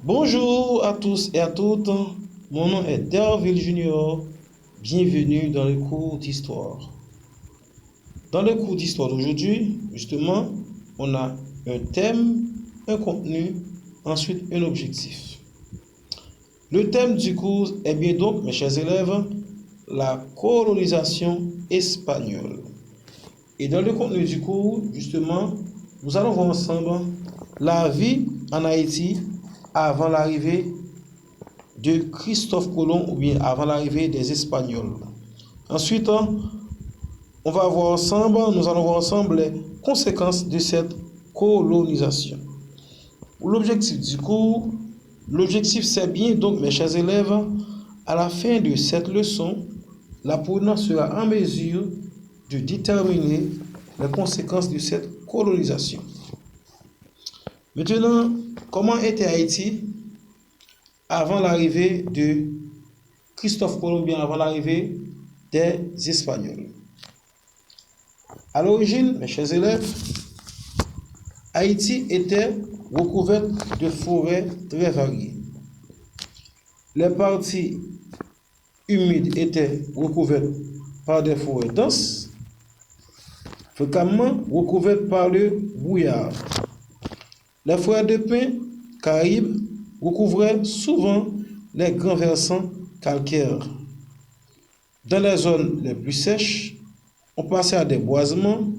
Bonjour à tous et à toutes, mon nom est Derville Junior, bienvenue dans le cours d'histoire. Dans le cours d'histoire d'aujourd'hui, justement, on a un thème, un contenu, ensuite un objectif. Le thème du cours est bien donc, mes chers élèves, la colonisation espagnole. Et dans le contenu du cours, justement, nous allons voir ensemble la vie en Haïti avant l'arrivée de Christophe Colomb ou bien avant l'arrivée des Espagnols. Ensuite, nous allons voir ensemble les conséquences de cette colonisation. Pour l'objectif du cours, l'objectif c'est bien donc, mes chers élèves, à la fin de cette leçon, l'apprenant sera en mesure de déterminer les conséquences de cette colonisation. Maintenant, comment était Haïti avant l'arrivée de Christophe Colomb, bien avant l'arrivée des Espagnols? À l'origine, mes chers élèves, Haïti était recouverte de forêts très variées. Les parties humides étaient recouvertes par des forêts denses, fréquemment recouvertes par le brouillard. Les forêts de pins caraïbes recouvraient souvent les grands versants calcaires. Dans les zones les plus sèches, on passait à des boisements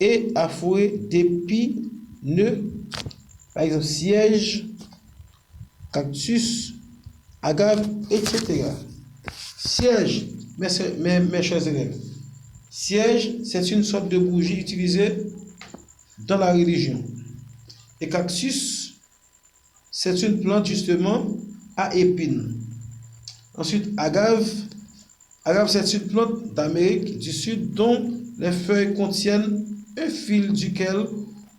et à forêts d'épineux, par exemple sièges, cactus, agaves, etc. Siège, mes chers élèves, siège, c'est une sorte de bougie utilisée dans la religion. Et cactus, c'est une plante justement à épines. Ensuite, agave, c'est une plante d'Amérique du Sud dont les feuilles contiennent un fil duquel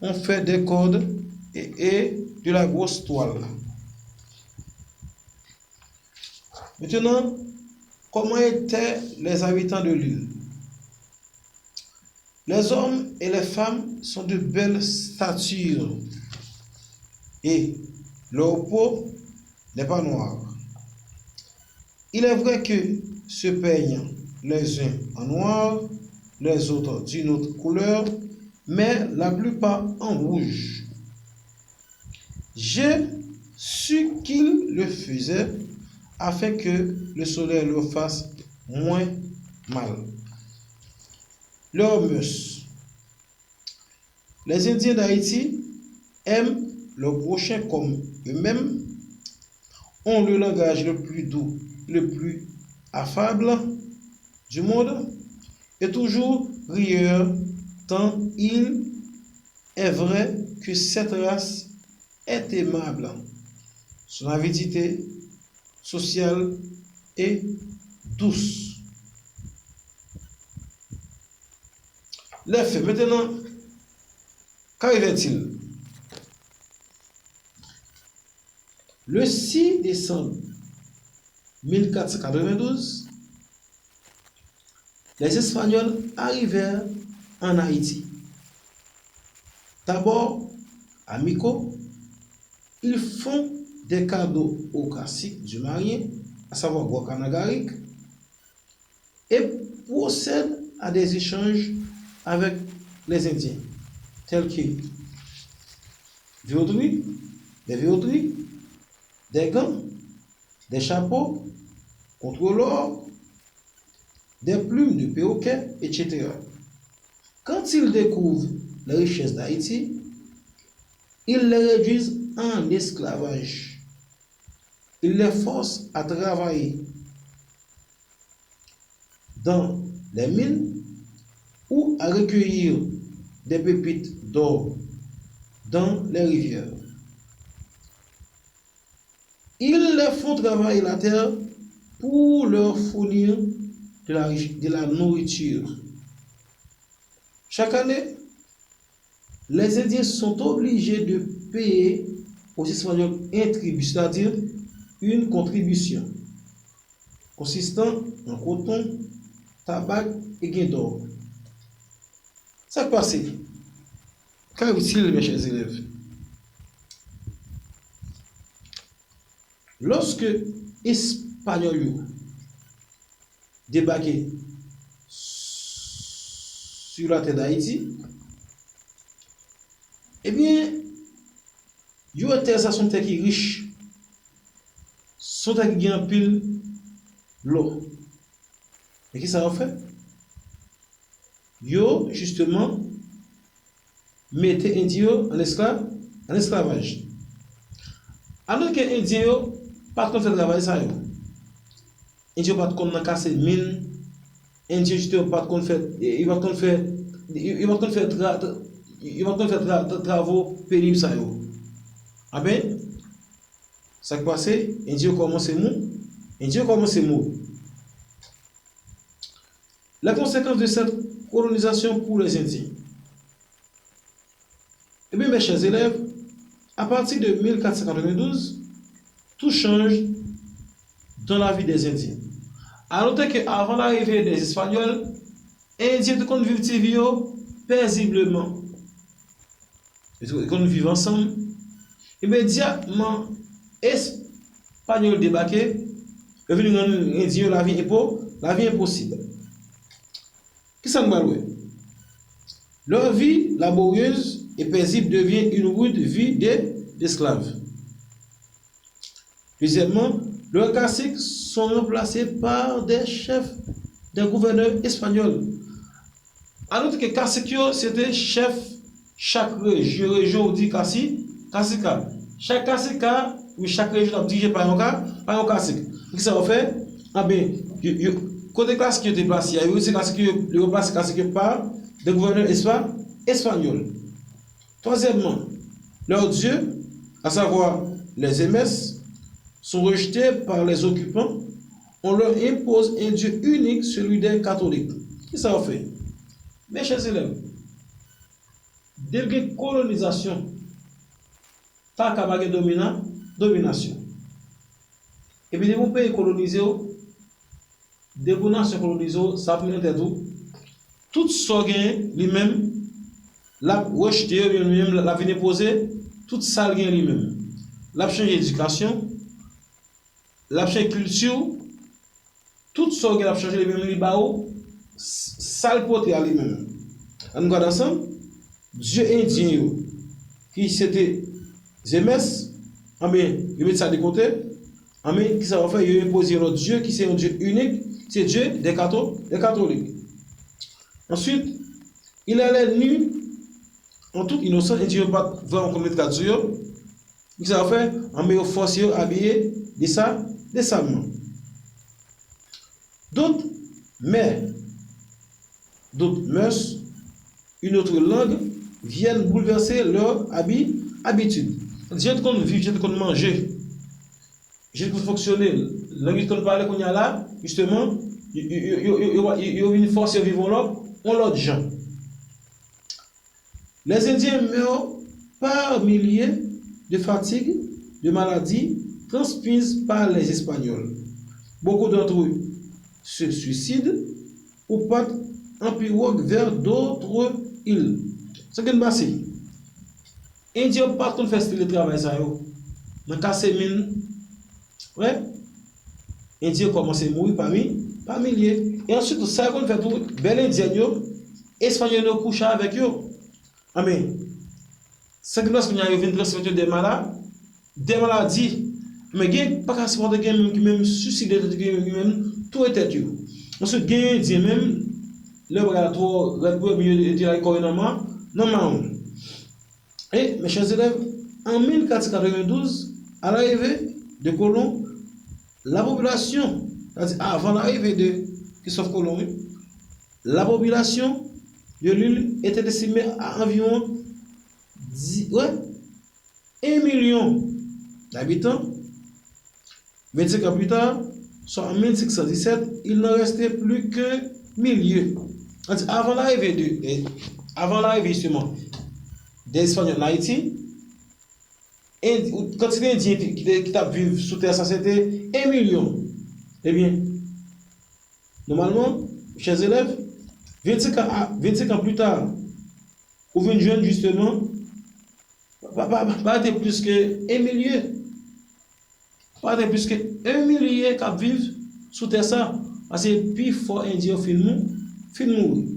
on fait des cordes et de la grosse toile. Maintenant, comment étaient les habitants de l'île? Les hommes et les femmes sont de belle stature et leur peau n'est pas noire. Il est vrai que se peignent les uns en noir, les autres d'une autre couleur, mais la plupart en rouge. J'ai su qu'ils le faisaient afin que le soleil leur fasse moins mal. Leurs mœurs. Les Indiens d'Haïti aiment leur prochain comme eux-mêmes, ont le langage le plus doux, le plus affable du monde, et toujours rieur, tant il est vrai que cette race est aimable. Son avidité sociale et douce. Les faits. Maintenant, qu'arrivait-il? Le 6 décembre 1492, les Espagnols arrivèrent en Haïti. D'abord, amicaux, ils font des cadeaux au cacique du marié, à savoir Guacanagaric, et procèdent à des échanges avec les Indiens, tels que des véauderies, des gants, des chapeaux, contre l'or, des plumes de perroquet, etc. Quand ils découvrent les richesses d'Haïti, ils les réduisent en esclavage. Ils les forcent à travailler dans les mines ou à recueillir des pépites d'or dans les rivières. Ils les font travailler la terre pour leur fournir de la nourriture. Chaque année, les Indiens sont obligés de payer aux Espagnols un tribut, c'est-à-dire une contribution, consistant en coton, tabac et gain d'or. Ça passe. Qu'arrive-t-il, mes chers élèves? lorsque Espagnols débarquaient sur la terre d'Haïti, eh bien, yo terre ça sont terre qui riche, sont terre qui gagne pile l'eau. Et qui ça en fait? Yo justement mettez Indien en esclavage. Alors que Indien pas de faire travail ça yo. Indien pas de casser mine, Indien justement pas de faire il va faire travaux pénibles ça yo. Ah ben ça qui passe, Indien commence mou. La conséquence de cette colonisation pour les Indiens. Eh bien, mes chers élèves, à partir de 1492, tout change dans la vie des Indiens. À noter qu'avant l'arrivée des Espagnols, les Indiens vivent paisiblement. Ils vivent ensemble. Immédiatement, Espagnols débarqués, ils viennent dans les Indiens, la vie impossible. Qui s'en va louer? Leur vie laborieuse et paisible devient une rude vie d'esclaves. Deuxièmement, leurs caciques sont remplacés par des chefs, des gouverneurs espagnols. Alors que caciques, c'était chef chaque région dit cacica. Chaque cacica ou chaque région est dirigée par un cacique. Qu'est-ce que ça va faire? Ah bien, côté classe qui était placé, il y a aussi cacique par des gouverneurs espagnols. Troisièmement, leurs dieux, à savoir les MS, sont rejetés par les occupants. On leur impose un dieu unique, celui des catholiques. Qu'est-ce que ça va faire? Mes chers élèves, dès la colonisation, pas qu'à domination. Et puis, des pays colonisés, des nations colonisées, ça peut être tout ce qui lui-même, la rejeté, lui-même, la venir poser, tout ça lui-même. La change d'éducation, la change culture, tout ce qui a changé lui-même, ça le porte à lui-même. On regarde ensemble, Dieu indien, qui c'était Zemes, il met ça de côté, qui ça va faire, il impose notre Dieu, qui c'est un Dieu unique, c'est Dieu des catholiques. Ensuite, il allait nu, en toute innocence, et Dieu pas vraiment commettre quatre jours. Il ça va faire, il force habillé décemment. D'autres mœurs, une autre langue, viennent bouleverser leur habitude. J'ai qu'on vit, j'ai qu'on manger, j'ai qu'on fonctionner. Langue qu'on parle qu'on y a là, justement, il y a une force vivant là, on l'autre gens. Les Indiens meurent par milliers de fatigue, de maladies transmises par les Espagnols. Beaucoup d'entre eux se suicident ou partent en pirogue vers d'autres îles. Ce qui est passé. Les Indiens partent faire le travail, ça y est. Dans casser mine, ouais. Les Indiens commencent à mourir par milliers. Et ensuite, ça qu'on fait tout, bel Indien, les Espagnols couchent avec eux. Amen. C'est que lorsqu'on a une transmission des maladies, mais il n'y a pas qu'à se porter qui même suicider, même tout est tête. Ensuite, il y a même le bras trop, le milieu de la gouvernement, normalement. Et mes chers élèves, en 1492, à l'arrivée de Colomb, la population, c'est-à-dire avant l'arrivée de Christophe Colomb, la population de l'île était estimée à environ 1 million d'habitants. 25 ans plus tard, soit en 1517, il n'en restait plus que milieu. Avant l'arrivée justement des Espagnols en Haïti, et quand il y a un Indien qui a vécu sous terre, ça c'était 1 million. Eh bien, normalement, chers élèves, 25 ans plus tard, ou une jeune justement, pas plus que 1 million. Pas de plus que 1 millier qui vivent sous terre ça. Parce que plus fort indien film mourir.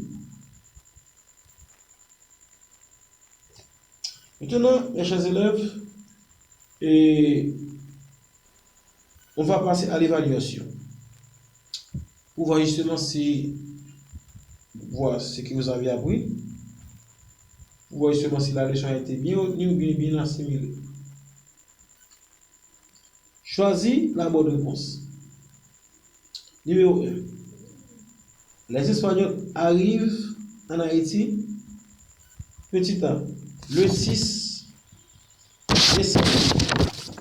Maintenant, mes chers élèves, et on va passer à l'évaluation. Pour voir justement si voir ce que vous avez appris, pour voir justement si la leçon a été bien retenue ou bien assimilée. Choisis la bonne réponse. Numéro 1. Les Espagnols arrivent en Haïti, petit A, le 6 décembre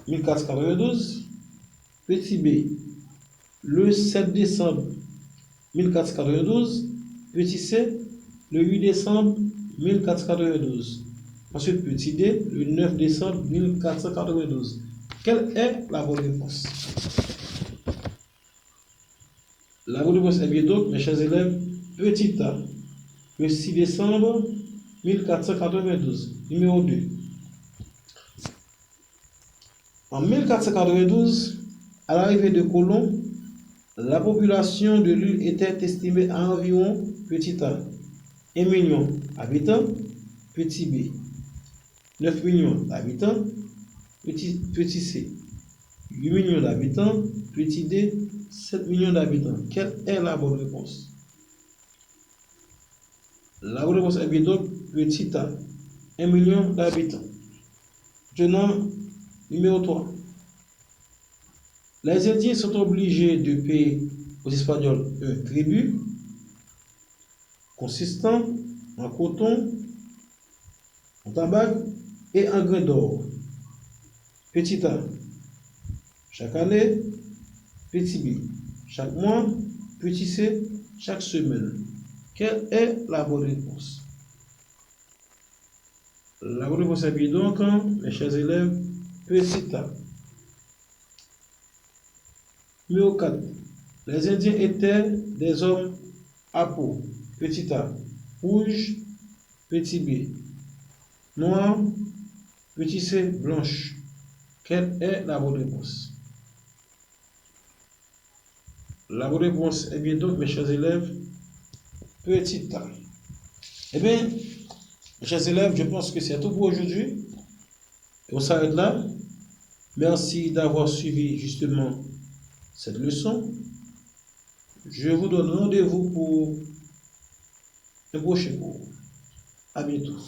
1492, petit B, le 7 décembre 1492, petit C, le 8 décembre 1492. Ensuite, petit D, le 9 décembre 1492. Quelle est la bonne réponse? La bonne réponse est bien donc, mes chers élèves, petit A, le 6 décembre 1492. Numéro 2. En 1492, à l'arrivée de colons, la population de l'île était estimée à environ, petit A, 1 million d'habitants, petit B, 9 millions d'habitants, petit C, 8 millions d'habitants, petit D, 7 millions d'habitants. Quelle est la bonne réponse? La bonne réponse est bien donc petit A, 1 million d'habitants. Maintenant, numéro 3. Les Indiens sont obligés de payer aux Espagnols un tribut consistant en coton, en tabac et en grains d'or. Petit A, chaque année. Petit B, chaque mois. Petit C, chaque semaine. Quelle est la bonne réponse? La bonne réponse est bien donc, mes chers élèves, petit A. Numéro 4. Les Indiens étaient des hommes à peau. Petit A, rouge. Petit B, noir. Petit C, blanche. Quelle est la bonne réponse? La bonne réponse est bien donc, mes chers élèves, petit A. Eh bien, mes chers élèves, je pense que c'est tout pour aujourd'hui. On s'arrête là. Merci d'avoir suivi justement cette leçon. Je vous donne rendez-vous pour un prochain cours. À bientôt.